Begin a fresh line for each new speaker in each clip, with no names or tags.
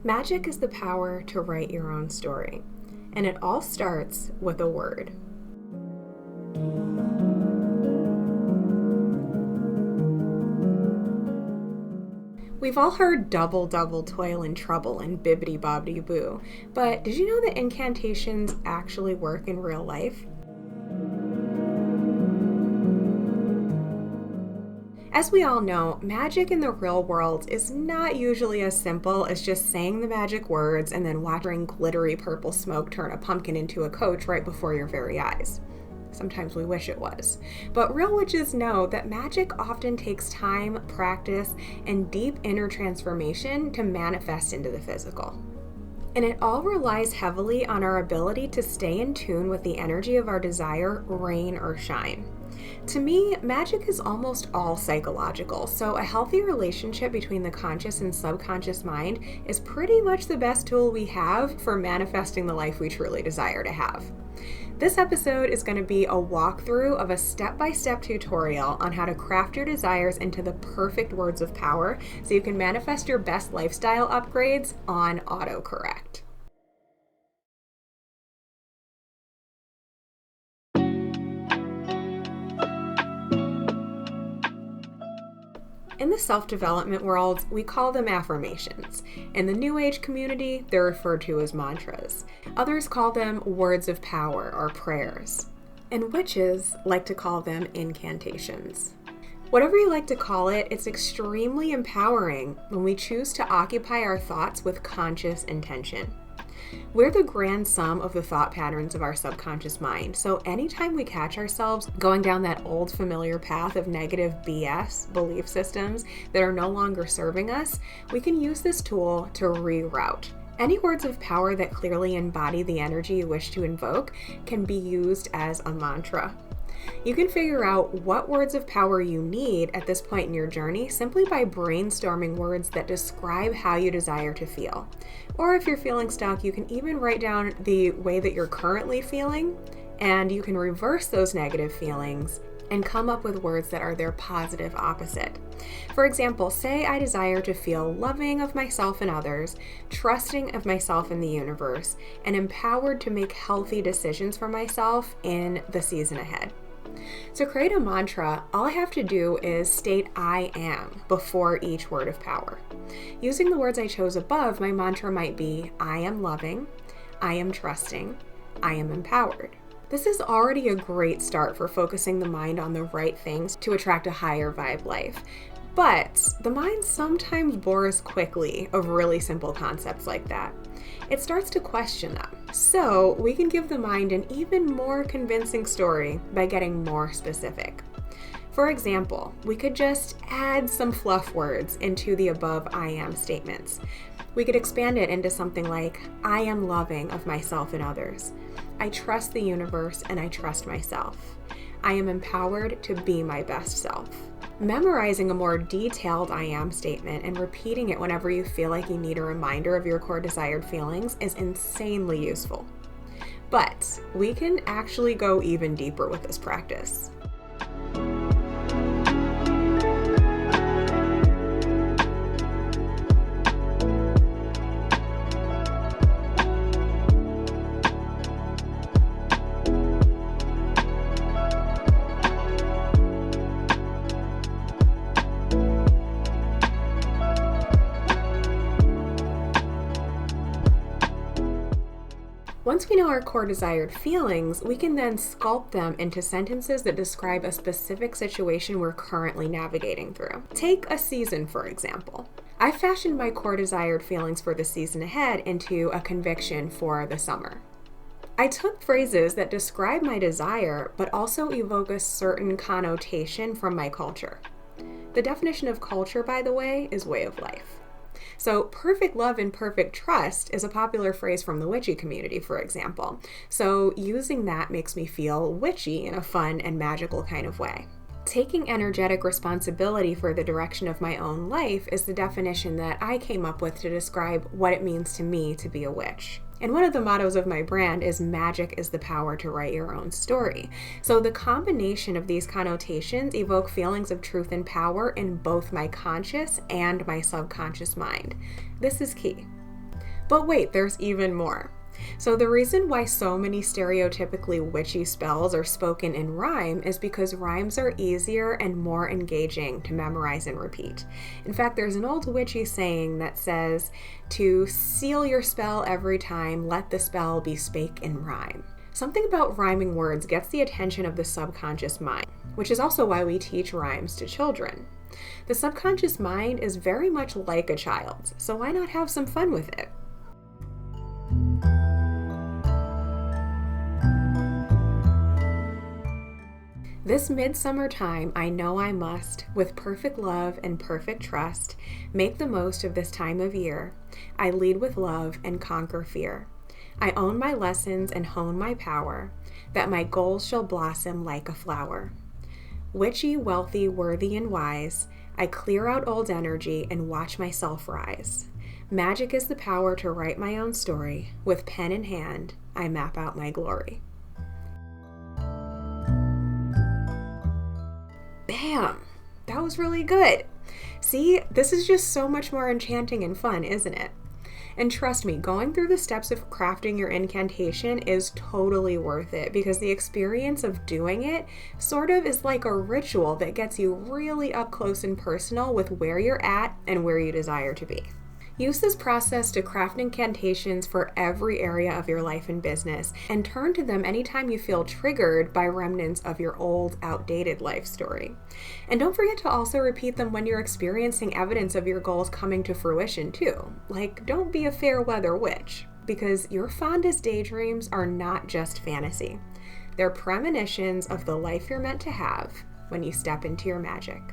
Magic is the power to write your own story, and it all starts with a word. We've all heard double, toil and trouble and bibbidi-bobbidi-boo, but did you know that incantations actually work in real life? As we all know, magic in the real world is not usually as simple as just saying the magic words and then watching glittery purple smoke turn a pumpkin into a coach right before your very eyes. Sometimes we wish it was. But real witches know that magic often takes time, practice, and deep inner transformation to manifest into the physical. And it all relies heavily on our ability to stay in tune with the energy of our desire, rain or shine. To me, magic is almost all psychological, so a healthy relationship between the conscious and subconscious mind is pretty much the best tool we have for manifesting the life we truly desire to have. This episode is going to be a walkthrough of a step-by-step tutorial on how to craft your desires into the perfect words of power so you can manifest your best lifestyle upgrades on autocorrect. In the self-development world, we call them affirmations. In the New Age community, they're referred to as mantras. Others call them words of power or prayers. And witches like to call them incantations. Whatever you like to call it, it's extremely empowering when we choose to occupy our thoughts with conscious intention. We're the grand sum of the thought patterns of our subconscious mind, so anytime we catch ourselves going down that old familiar path of negative BS belief systems that are no longer serving us, we can use this tool to reroute. Any words of power that clearly embody the energy you wish to invoke can be used as a mantra. You can figure out what words of power you need at this point in your journey simply by brainstorming words that describe how you desire to feel. Or if you're feeling stuck, you can even write down the way that you're currently feeling, and you can reverse those negative feelings and come up with words that are their positive opposite. For example, say I desire to feel loving of myself and others, trusting of myself and the universe, and empowered to make healthy decisions for myself in the season ahead. To create a mantra, all I have to do is state I am before each word of power. Using the words I chose above, my mantra might be I am loving, I am trusting, I am empowered. This is already a great start for focusing the mind on the right things to attract a higher vibe life. But the mind sometimes bores quickly of really simple concepts like that. It starts to question them. So we can give the mind an even more convincing story by getting more specific. For example, we could just add some fluff words into the above I am statements. We could expand it into something like, I am loving of myself and others. I trust the universe and I trust myself. I am empowered to be my best self. Memorizing a more detailed I am statement and repeating it whenever you feel like you need a reminder of your core desired feelings is insanely useful. But we can actually go even deeper with this practice. Once we know our core desired feelings, we can then sculpt them into sentences that describe a specific situation we're currently navigating through. Take a season, for example. I fashioned my core desired feelings for the season ahead into a conviction for the summer. I took phrases that describe my desire, but also evoke a certain connotation from my culture. The definition of culture, by the way, is way of life. So perfect love and perfect trust is a popular phrase from the witchy community, for example. So using that makes me feel witchy in a fun and magical kind of way. Taking energetic responsibility for the direction of my own life is the definition that I came up with to describe what it means to me to be a witch. And one of the mottos of my brand is Magick is the power to write your own story. So the combination of these connotations evoke feelings of truth and power in both my conscious and my subconscious mind. This is key. But wait, there's even more. So the reason why so many stereotypically witchy spells are spoken in rhyme is because rhymes are easier and more engaging to memorize and repeat. In fact, there's an old witchy saying that says, "To seal your spell every time, let the spell be spake in rhyme." Something about rhyming words gets the attention of the subconscious mind, which is also why we teach rhymes to children. The subconscious mind is very much like a child, so why not have some fun with it? This midsummer time, I know I must, with perfect love and perfect trust, make the most of this time of year. I lead with love and conquer fear. I own my lessons and hone my power, that my goals shall blossom like a flower. Witchy, wealthy, worthy, and wise, I clear out old energy and watch myself rise. Magic is the power to write my own story. With pen in hand, I map out my glory. Bam! That was really good. See, this is just so much more enchanting and fun, isn't it? And trust me, going through the steps of crafting your incantation is totally worth it because the experience of doing it sort of is like a ritual that gets you really up close and personal with where you're at and where you desire to be. Use this process to craft incantations for every area of your life and business, and turn to them anytime you feel triggered by remnants of your old, outdated life story. And don't forget to also repeat them when you're experiencing evidence of your goals coming to fruition too. Like, don't be a fair weather witch, because your fondest daydreams are not just fantasy. They're premonitions of the life you're meant to have when you step into your magic.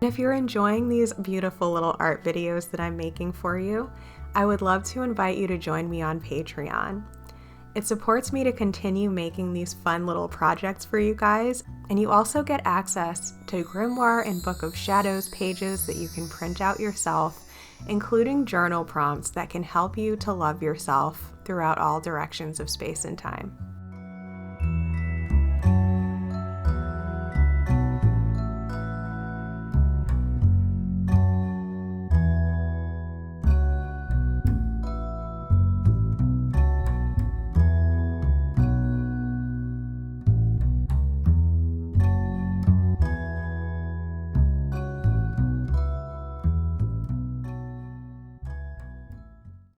If you're enjoying these beautiful little art videos that I'm making for you, I would love to invite you to join me on Patreon. It supports me to continue making these fun little projects for you guys, and you also get access to Grimoire and Book of Shadows pages that you can print out yourself, including journal prompts that can help you to love yourself throughout all directions of space and time.